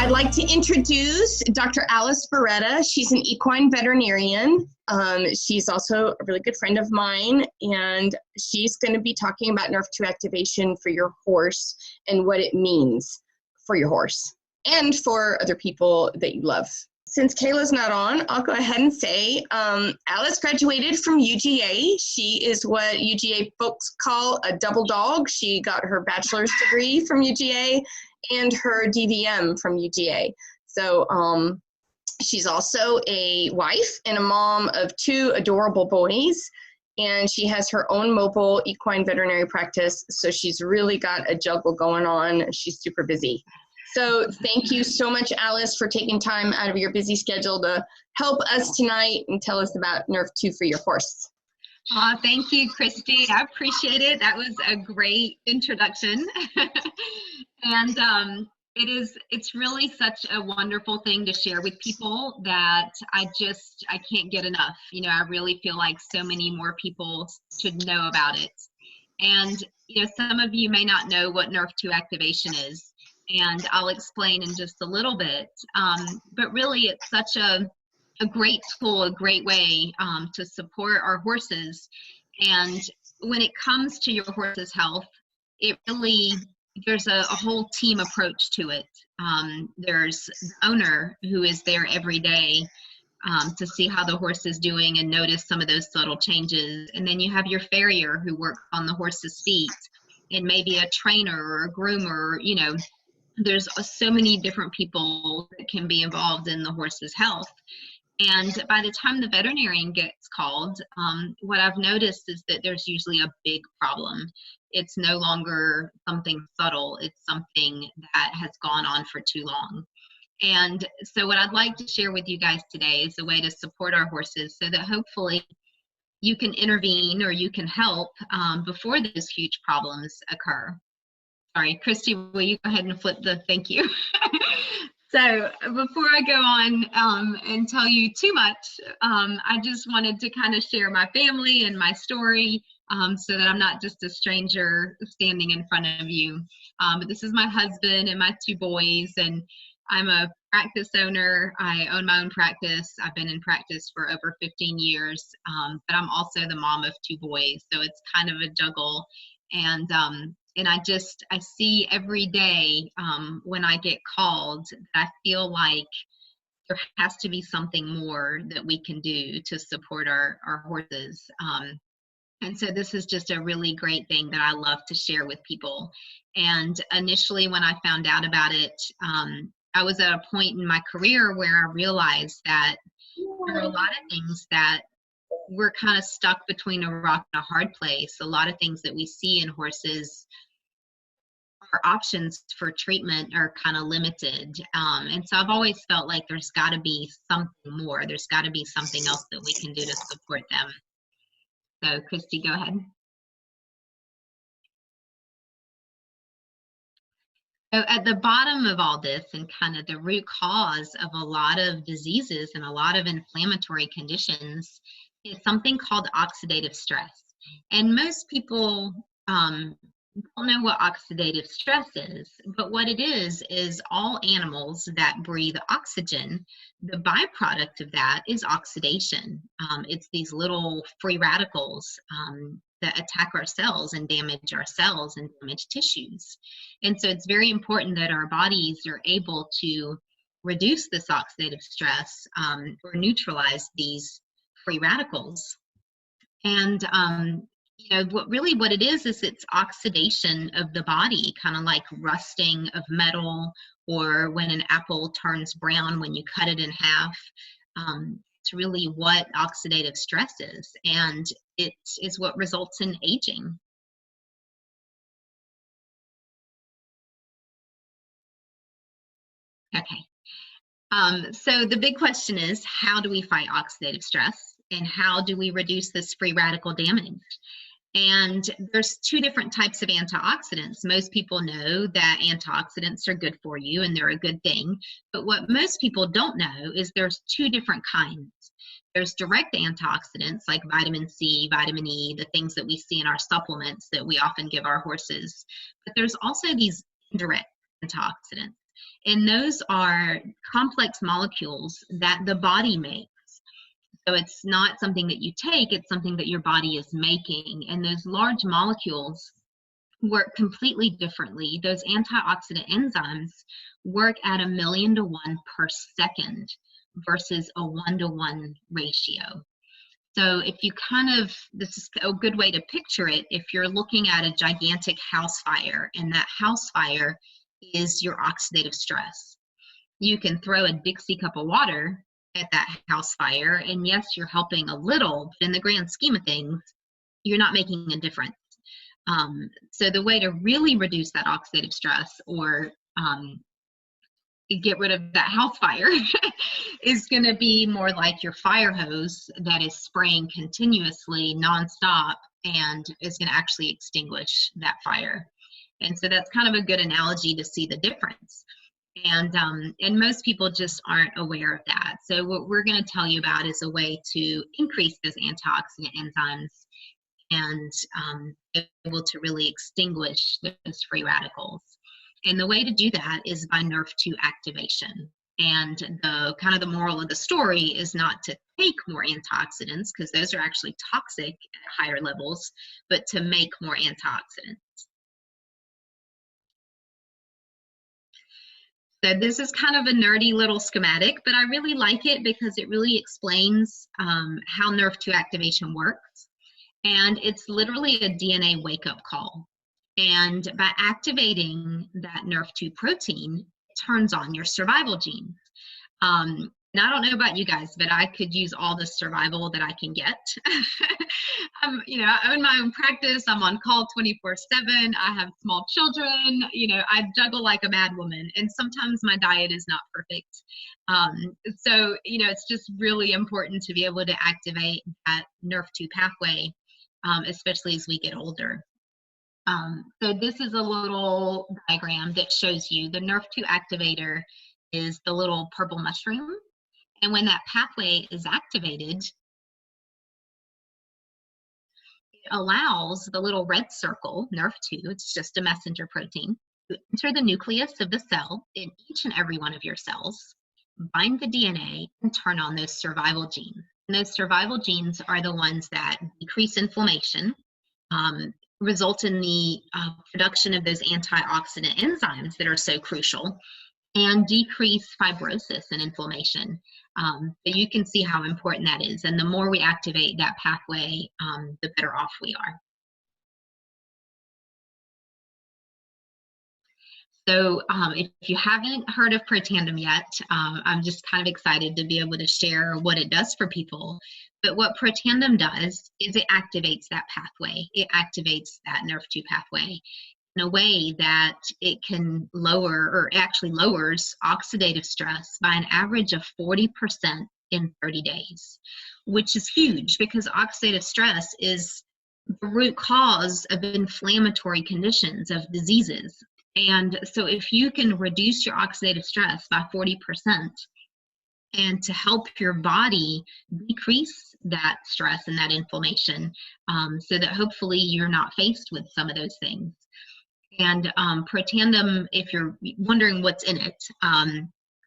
I'd like to introduce Dr. Alice Beretta. She's an equine veterinarian. She's also a really good friend of mine, and she's going to be talking about Nrf2 activation for your horse and what it means for your horse and for other people that you love. Since Kayla's not on, I'll go ahead and say Alice graduated from UGA. She is what UGA folks call a double dog. She got her bachelor's degree from UGA and her DVM from UGA. So she's also a wife and a mom of 2 adorable boys, and she has her own mobile equine veterinary practice. So she's really got a juggle going on. She's super busy. So thank you so much, Alice, for taking time out of your busy schedule to help us tonight and tell us about Nrf2 for your horse. Thank you, Christy. I appreciate it. That was a great introduction. And it's really such a wonderful thing to share with people that I can't get enough. You know, I really feel like so many more people should know about it. And, you know, some of you may not know what Nrf2 activation is, and I'll explain in just a little bit. But really, it's such a great tool, a great way to support our horses. And when it comes to your horse's health, there's a whole team approach to it. There's the owner who is there every day to see how the horse is doing and notice some of those subtle changes. And then you have your farrier who works on the horse's feet, and maybe a trainer or a groomer. You know, there's so many different people that can be involved in the horse's health. And by the time the veterinarian gets called, what I've noticed is that there's usually a big problem. It's no longer something subtle. It's something that has gone on for too long. And so what I'd like to share with you guys today is a way to support our horses so that hopefully you can intervene or you can help before those huge problems occur. Sorry, Christy, will you go ahead and flip the thank you? So before I go on and tell you too much, I just wanted to kind of share my family and my story so that I'm not just a stranger standing in front of you. But this is my husband and my 2 boys, and I'm a practice owner. I own my own practice. I've been in practice for over 15 years, but I'm also the mom of 2 boys. So it's kind of a juggle. And I see every day when I get called that I feel like there has to be something more that we can do to support our horses. And so this is just a really great thing that I love to share with people. And initially when I found out about it, I was at a point in my career where I realized that there are a lot of things that we're kind of stuck between a rock and a hard place. A lot of things that we see in horses, our options for treatment are kind of limited. And so I've always felt like there's got to be something more. There's got to be something else that we can do to support them. So Christy, go ahead. So at the bottom of all this, and kind of the root cause of a lot of diseases and a lot of inflammatory conditions, is something called oxidative stress. And most people don't know what oxidative stress is, but what it is all animals that breathe oxygen, the byproduct of that is oxidation. It's these little free radicals that attack our cells and damage our cells and damage tissues. And so it's very important that our bodies are able to reduce this oxidative stress or neutralize these free radicals. And you know, what it is it's oxidation of the body, kind of like rusting of metal, or when an apple turns brown when you cut it in half. It's really what oxidative stress is, and it is what results in aging. Okay. So the big question is, how do we fight oxidative stress, and how do we reduce this free radical damage? And there's 2 different types of antioxidants. Most people know that antioxidants are good for you and they're a good thing. But what most people don't know is there's 2 different kinds. There's direct antioxidants like vitamin C, vitamin E, the things that we see in our supplements that we often give our horses. But there's also these indirect antioxidants. And those are complex molecules that the body makes. So it's not something that you take, it's something that your body is making. And those large molecules work completely differently. Those antioxidant enzymes work at 1,000,000 to 1 per second versus a 1-to-1 ratio. So if you this is a good way to picture it, if you're looking at a gigantic house fire, and that house fire is your oxidative stress. You can throw a Dixie cup of water at that house fire, and yes, you're helping a little, but in the grand scheme of things, you're not making a difference. So the way to really reduce that oxidative stress, or get rid of that house fire is going to be more like your fire hose that is spraying continuously nonstop and is going to actually extinguish that fire. And so that's kind of a good analogy to see the difference. And most people just aren't aware of that. So what we're going to tell you about is a way to increase those antioxidant enzymes and able to really extinguish those free radicals. And the way to do that is by Nrf2 activation. And the moral of the story is not to take more antioxidants, because those are actually toxic at higher levels, but to make more antioxidants. So this is kind of a nerdy little schematic, but I really like it because it really explains how Nrf2 activation works. And it's literally a DNA wake-up call. And by activating that Nrf2 protein, it turns on your survival genes. And I don't know about you guys, but I could use all the survival that I can get. I own my own practice. I'm on call 24/7. I have small children. I juggle like a mad woman, and sometimes my diet is not perfect. So it's just really important to be able to activate that Nrf2 pathway, especially as we get older. So this is a little diagram that shows you the Nrf2 activator is the little purple mushroom. And when that pathway is activated, it allows the little red circle, Nrf2, it's just a messenger protein, to enter the nucleus of the cell in each and every one of your cells, bind the DNA, and turn on those survival genes. And those survival genes are the ones that decrease inflammation, result in the production of those antioxidant enzymes that are so crucial, and decrease fibrosis and inflammation. So you can see how important that is. And the more we activate that pathway, the better off we are. So if you haven't heard of Protandim yet, I'm just kind of excited to be able to share what it does for people. But what Protandim does is it activates that pathway. It activates that Nrf2 pathway in a way that it can lower, or actually lowers, oxidative stress by an average of 40% in 30 days, which is huge because oxidative stress is the root cause of inflammatory conditions, of diseases. And so if you can reduce your oxidative stress by 40%, and to help your body decrease that stress and that inflammation, so that hopefully you're not faced with some of those things. And Protandim, if you're wondering what's in it,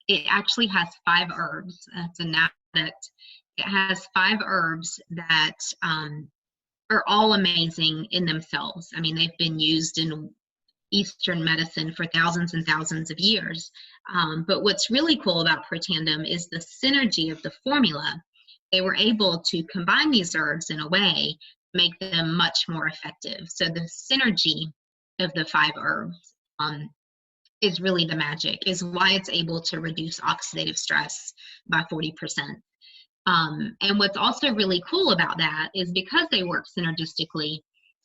it actually has 5 herbs. That's a product. It has 5 herbs that are all amazing in themselves. I mean, they've been used in Eastern medicine for thousands and thousands of years. But what's really cool about Protandim is the synergy of the formula. They were able to combine these herbs in a way to make them much more effective. So the synergy of the 5 herbs is really the magic, is why it's able to reduce oxidative stress by 40%. And what's also really cool about that is because they work synergistically,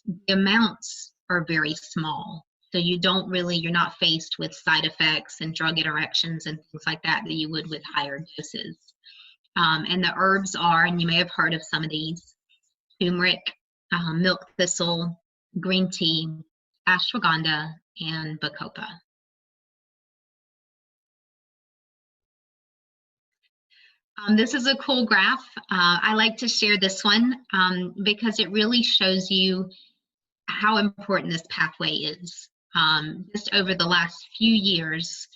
the amounts are very small. So you're not faced with side effects and drug interactions and things like that you would with higher doses. And the herbs are, and you may have heard of some of these, turmeric, milk thistle, green tea, ashwagandha, and bacopa. This is a cool graph. I like to share this one because it really shows you how important this pathway is. Just over the last few years,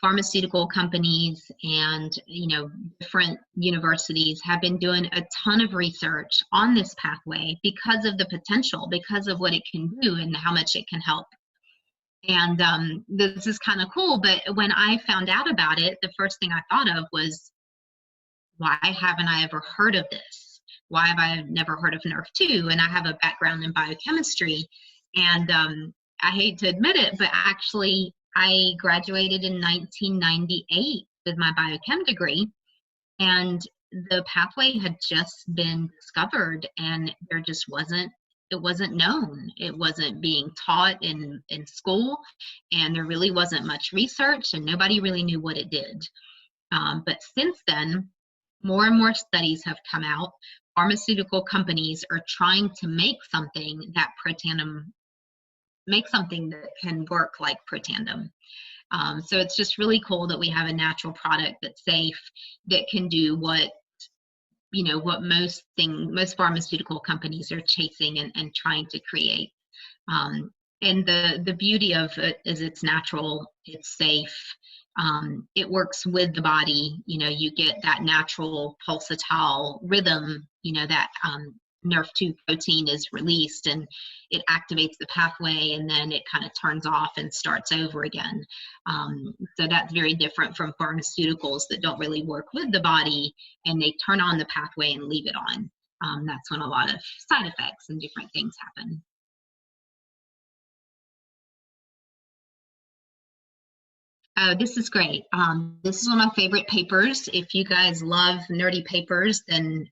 pharmaceutical companies and, different universities have been doing a ton of research on this pathway because of the potential, because of what it can do and how much it can help. And this is kind of cool, but when I found out about it, the first thing I thought of was, why haven't I ever heard of this? Why have I never heard of Nrf2? And I have a background in biochemistry, and I hate to admit it, but actually I graduated in 1998 with my biochem degree, and the pathway had just been discovered, and there just wasn't, it wasn't known. It wasn't being taught in school, and there really wasn't much research, and nobody really knew what it did. But since then, more and more studies have come out. Pharmaceutical companies are trying to make something that can work like Protandim. So it's just really cool that we have a natural product that's safe, that can do what most pharmaceutical companies are chasing and trying to create. And the beauty of it is it's natural, it's safe. It works with the body. You get that natural pulsatile rhythm, that Nrf2 protein is released and it activates the pathway, and then it kind of turns off and starts over again. So that's very different from pharmaceuticals that don't really work with the body, and they turn on the pathway and leave it on. That's when a lot of side effects and different things happen. Oh, this is great. This is one of my favorite papers. If you guys love nerdy papers, then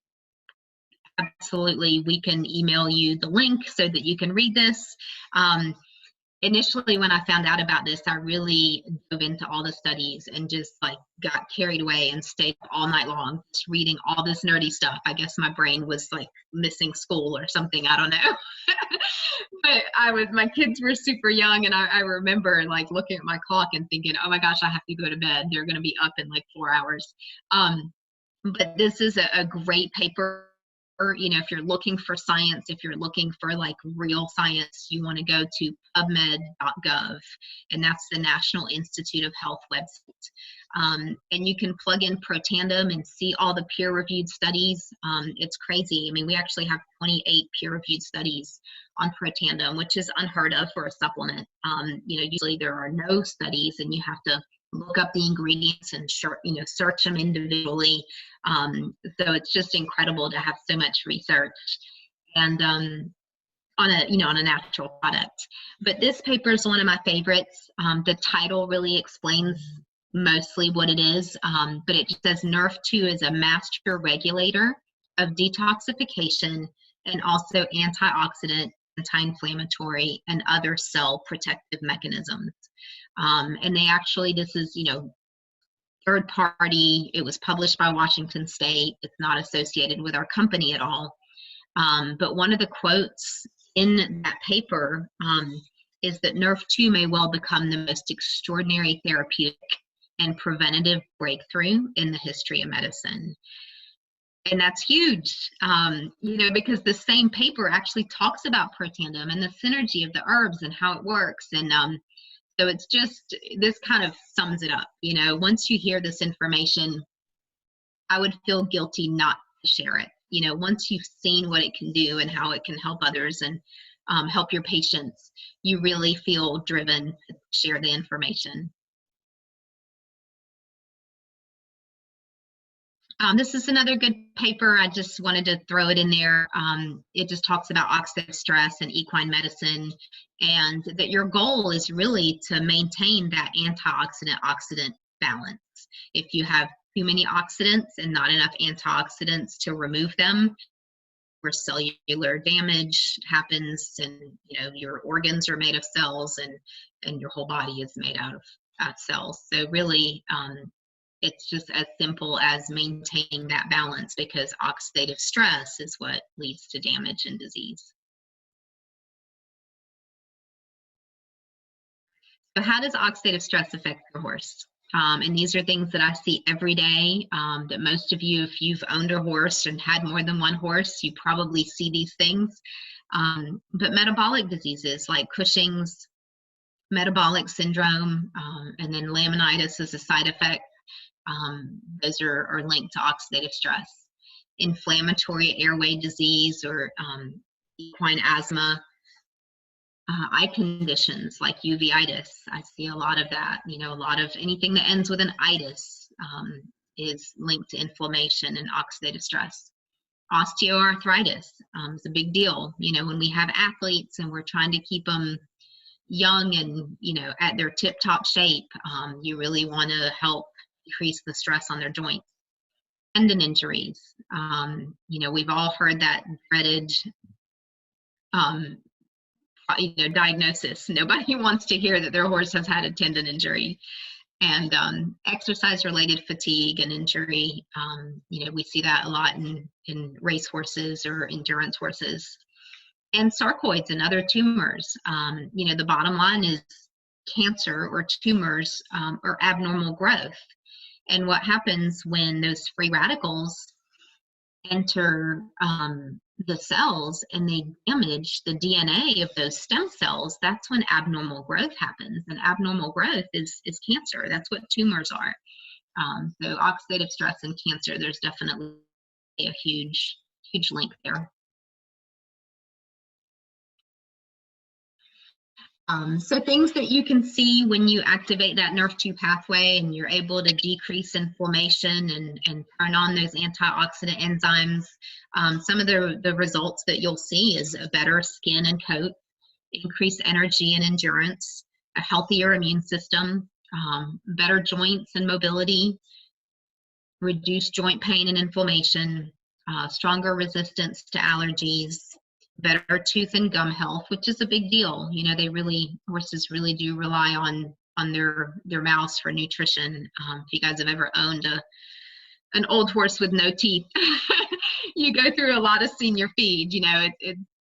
absolutely, we can email you the link so that you can read this. Initially, when I found out about this, I really dove into all the studies and just got carried away and stayed up all night long just reading all this nerdy stuff. I guess my brain was missing school or something. I don't know. But my kids were super young, and I remember looking at my clock and thinking, oh my gosh, I have to go to bed. They're going to be up in 4 hours. But this is a great paper. If you're looking for science, if you're looking for real science, you want to go to pubmed.gov, and that's the National Institute of Health website. And you can plug in Protandim and see all the peer-reviewed studies. It's crazy. I mean, we actually have 28 peer-reviewed studies on Protandim, which is unheard of for a supplement. Usually there are no studies, and you have to look up the ingredients and search them individually. So it's just incredible to have so much research and on a natural product. But this paper is one of my favorites. The title really explains mostly what it is, but it just says Nrf2 is a master regulator of detoxification and also antioxidant, anti-inflammatory, and other cell protective mechanisms. And they actually, this is, third party. It was published by Washington State. It's not associated with our company at all. But one of the quotes in that paper is that Nrf2 may well become the most extraordinary therapeutic and preventative breakthrough in the history of medicine. And that's huge, because the same paper actually talks about Protandim and the synergy of the herbs and how it works. And so it's just, this kind of sums it up. Once you hear this information, I would feel guilty not to share it. Once you've seen what it can do and how it can help others and help your patients, you really feel driven to share the information. This is another good paper. I just wanted to throw it in there. It just talks about oxidative stress and equine medicine, and that your goal is really to maintain that antioxidant-oxidant balance. If you have too many oxidants and not enough antioxidants to remove them, where cellular damage happens, and your organs are made of cells, and your whole body is made out of cells. So really, it's just as simple as maintaining that balance, because oxidative stress is what leads to damage and disease. So how does oxidative stress affect your horse? And these are things that I see every day, that most of you, if you've owned a horse and had more than one horse, you probably see these things. But metabolic diseases like Cushing's, metabolic syndrome, and then laminitis is a side effect. Those are linked to oxidative stress. Inflammatory airway disease or equine asthma, eye conditions like uveitis. I see a lot of that. You know, a lot of anything that ends with an itis is linked to inflammation and oxidative stress. Osteoarthritis is a big deal. You know, when we have athletes and we're trying to keep them young and, you know, at their tip-top shape, you really want to help decrease the stress on their joints. Tendon injuries. You know, we've all heard that dreaded, you know, diagnosis. Nobody wants to hear that their horse has had a tendon injury. And exercise-related fatigue and injury. You know, we see that a lot in race horses or endurance horses. And sarcoids and other tumors. You know, the bottom line is cancer or tumors or abnormal growth. And what happens when those free radicals enter the cells and they damage the DNA of those stem cells, that's when abnormal growth happens. And abnormal growth is cancer. That's what tumors are. So oxidative stress and cancer, there's definitely a huge link there. So things that you can see when you activate that Nrf2 pathway and you're able to decrease inflammation and turn on those antioxidant enzymes, some of the results that you'll see is a better skin and coat, increased energy and endurance, a healthier immune system, better joints and mobility, reduced joint pain and inflammation, stronger resistance to allergies, better tooth and gum health, which is a big deal. You know, horses really do rely on their mouths for nutrition. If you guys have ever owned an old horse with no teeth, you go through a lot of senior feed. You know,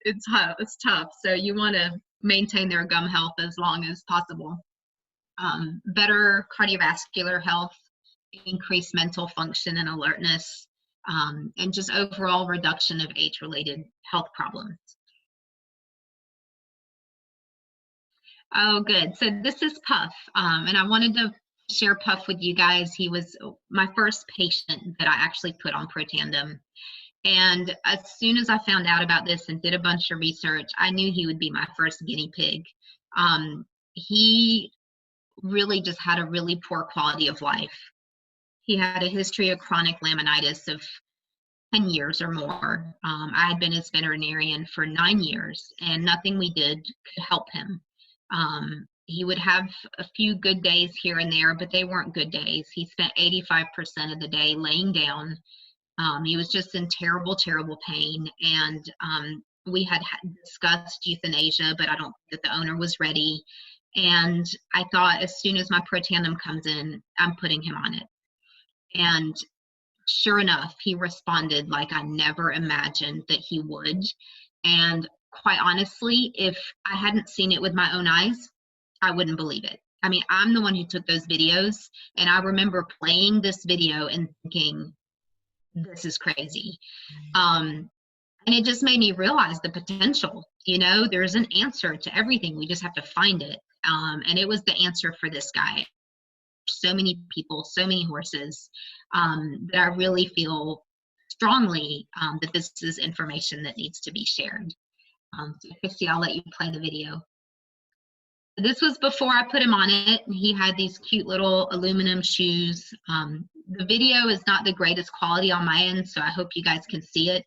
it's tough. So you want to maintain their gum health as long as possible. Better cardiovascular health, increased mental function and alertness, and just overall reduction of age-related health problems. Oh, good. So this is Puff, and I wanted to share Puff with you guys. He was my first patient that I actually put on Protandim. And as soon as I found out about this and did a bunch of research, I knew he would be my first guinea pig. He really just had a really poor quality of life. He had a history of chronic laminitis of 10 years or more. I had been his veterinarian for 9 years, and nothing we did could help him. He would have a few good days here and there, but they weren't good days. He spent 85% of the day laying down. He was just in terrible, terrible pain. And we had discussed euthanasia, but I don't think that the owner was ready. And I thought, as soon as my Protandim comes in, I'm putting him on it. And sure enough, he responded like I never imagined that he would. And quite honestly, if I hadn't seen it with my own eyes, I wouldn't believe it. I mean, I'm the one who took those videos, and I remember playing this video and thinking, this is crazy. And it just made me realize the potential. You know, there's an answer to everything. We just have to find it. And it was the answer for this guy. So many people, so many horses, that I really feel strongly that this is information that needs to be shared. So Christy, I'll let you play the video. This was before I put him on it. He had these cute little aluminum shoes. The video is not the greatest quality on my end, so I hope you guys can see it.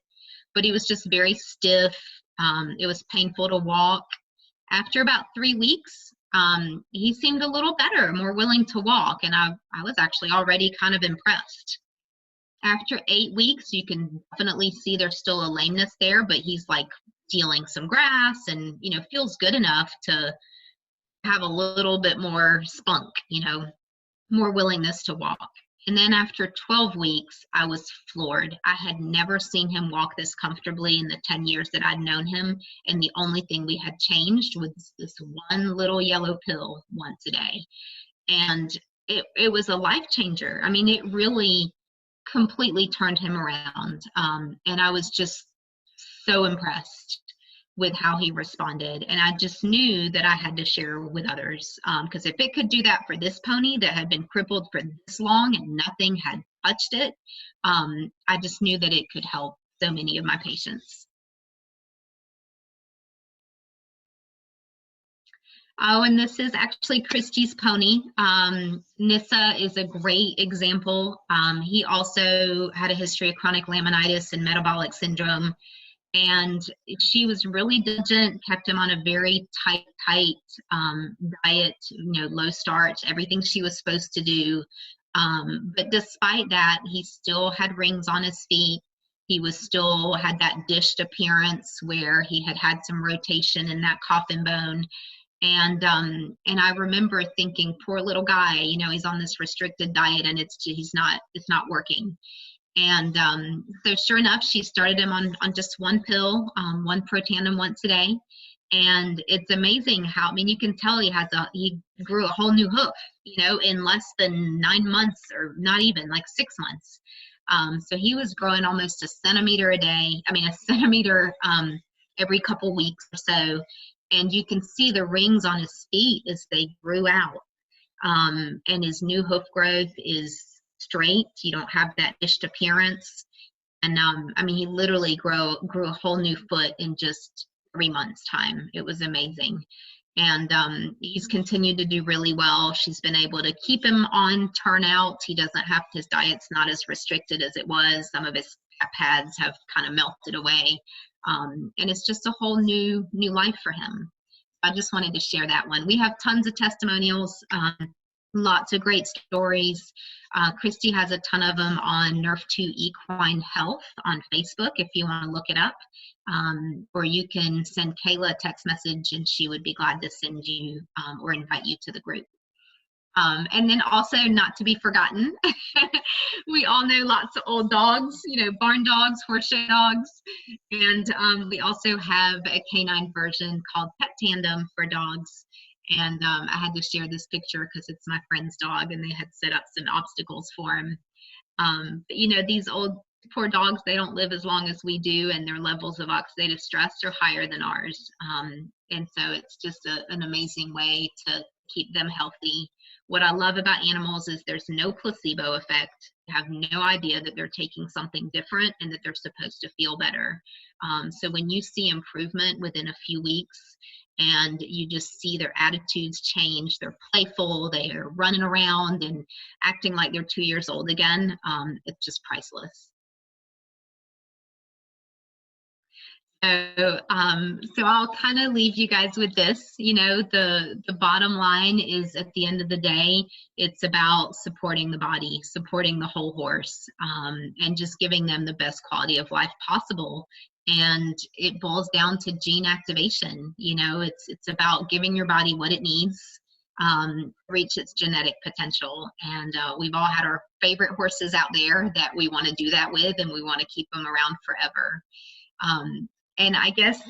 But he was just very stiff. It was painful to walk. After about 3 weeks, he seemed a little better, more willing to walk, and I was actually already kind of impressed. After 8 weeks, you can definitely see there's still a lameness there, but he's like stealing some grass and, you know, feels good enough to have a little bit more spunk, you know, more willingness to walk. And then after 12 weeks, I was floored. I had never seen him walk this comfortably in the 10 years that I'd known him. And the only thing we had changed was this one little yellow pill once a day. And it was a life changer. I mean, it really completely turned him around. And I was just so impressed with how he responded. And I just knew that I had to share with others, because if it could do that for this pony that had been crippled for this long and nothing had touched it, I just knew that it could help so many of my patients. Oh, and this is actually Christy's pony. Nissa is a great example. He also had a history of chronic laminitis and metabolic syndrome. And she was really diligent, kept him on a very tight diet, low starch, everything she was supposed to do. But despite that, he still had rings on his feet. He was still had that dished appearance where he had some rotation in that coffin bone. And I remember thinking, poor little guy, he's on this restricted diet and it's not working. And so sure enough, she started him on just one pill, one Protandim once a day. And it's amazing how, you can tell he grew a whole new hoof, in less than 9 months, or not even, like 6 months. So he was growing almost a centimeter a day, a centimeter every couple weeks or so. And you can see the rings on his feet as they grew out. And his new hoof growth is straight. You don't have that dished appearance. And he literally grew a whole new foot in just 3 months' time. It was amazing. And he's continued to do really well. She's been able to keep him on turnout. His diet's not as restricted as it was. Some of his pads have kind of melted away. And it's just a whole new life for him. I just wanted to share that one. We have tons of testimonials, lots of great stories. Christy has a ton of them on Nrf2 Equine Health on Facebook if you want to look it up. Or you can send Kayla a text message and she would be glad to send you or invite you to the group. And then also, not to be forgotten, we all know lots of old dogs, barn dogs, horseshoe dogs. And we also have a canine version called Protandim for dogs. And I had to share this picture because it's my friend's dog and they had set up some obstacles for him. But these old poor dogs, they don't live as long as we do, and their levels of oxidative stress are higher than ours. And so it's just an amazing way to keep them healthy. What I love about animals is there's no placebo effect. You have no idea that they're taking something different and that they're supposed to feel better. So when you see improvement within a few weeks and you just see their attitudes change, they're playful, they are running around and acting like they're 2 years old again, it's just priceless. So I'll kind of leave you guys with this. The bottom line is, at the end of the day, it's about supporting the body, supporting the whole horse, and just giving them the best quality of life possible. And it boils down to gene activation. It's about giving your body what it needs to reach its genetic potential. And we've all had our favorite horses out there that we want to do that with, and we want to keep them around forever. And I guess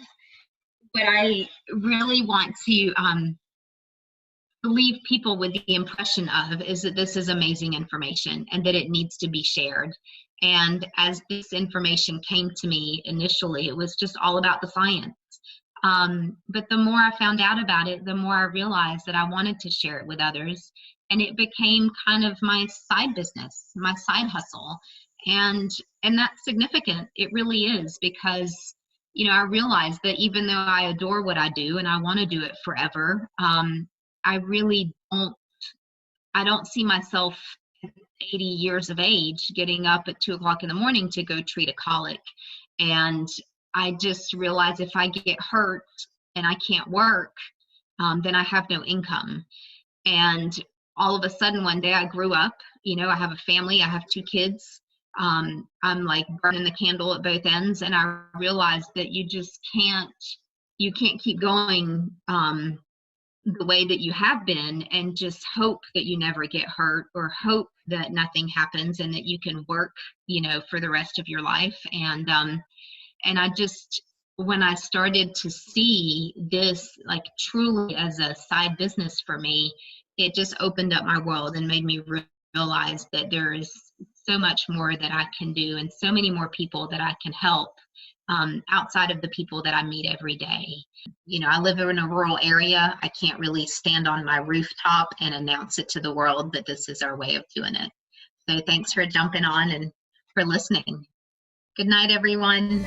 what I really want to leave people with the impression of is that this is amazing information and that it needs to be shared. And as this information came to me initially, it was just all about the science. But the more I found out about it, the more I realized that I wanted to share it with others. And it became kind of my side business, my side hustle. And that's significant. It really is, because I realized that even though I adore what I do and I want to do it forever, I really don't see myself at 80 years of age getting up at 2 o'clock in the morning to go treat a colic. And I just realized if I get hurt and I can't work, then I have no income. And all of a sudden, one day I grew up, I have a family, I have 2 kids. I'm like burning the candle at both ends, and I realized that you can't keep going the way that you have been and just hope that you never get hurt or hope that nothing happens and that you can work, for the rest of your life. And I just, when I started to see this like truly as a side business for me, it just opened up my world and made me realize that there is so much more that I can do and so many more people that I can help outside of the people that I meet every day. You know, I live in a rural area. I can't really stand on my rooftop and announce it to the world that this is our way of doing it. So thanks for jumping on and for listening. Good night, everyone.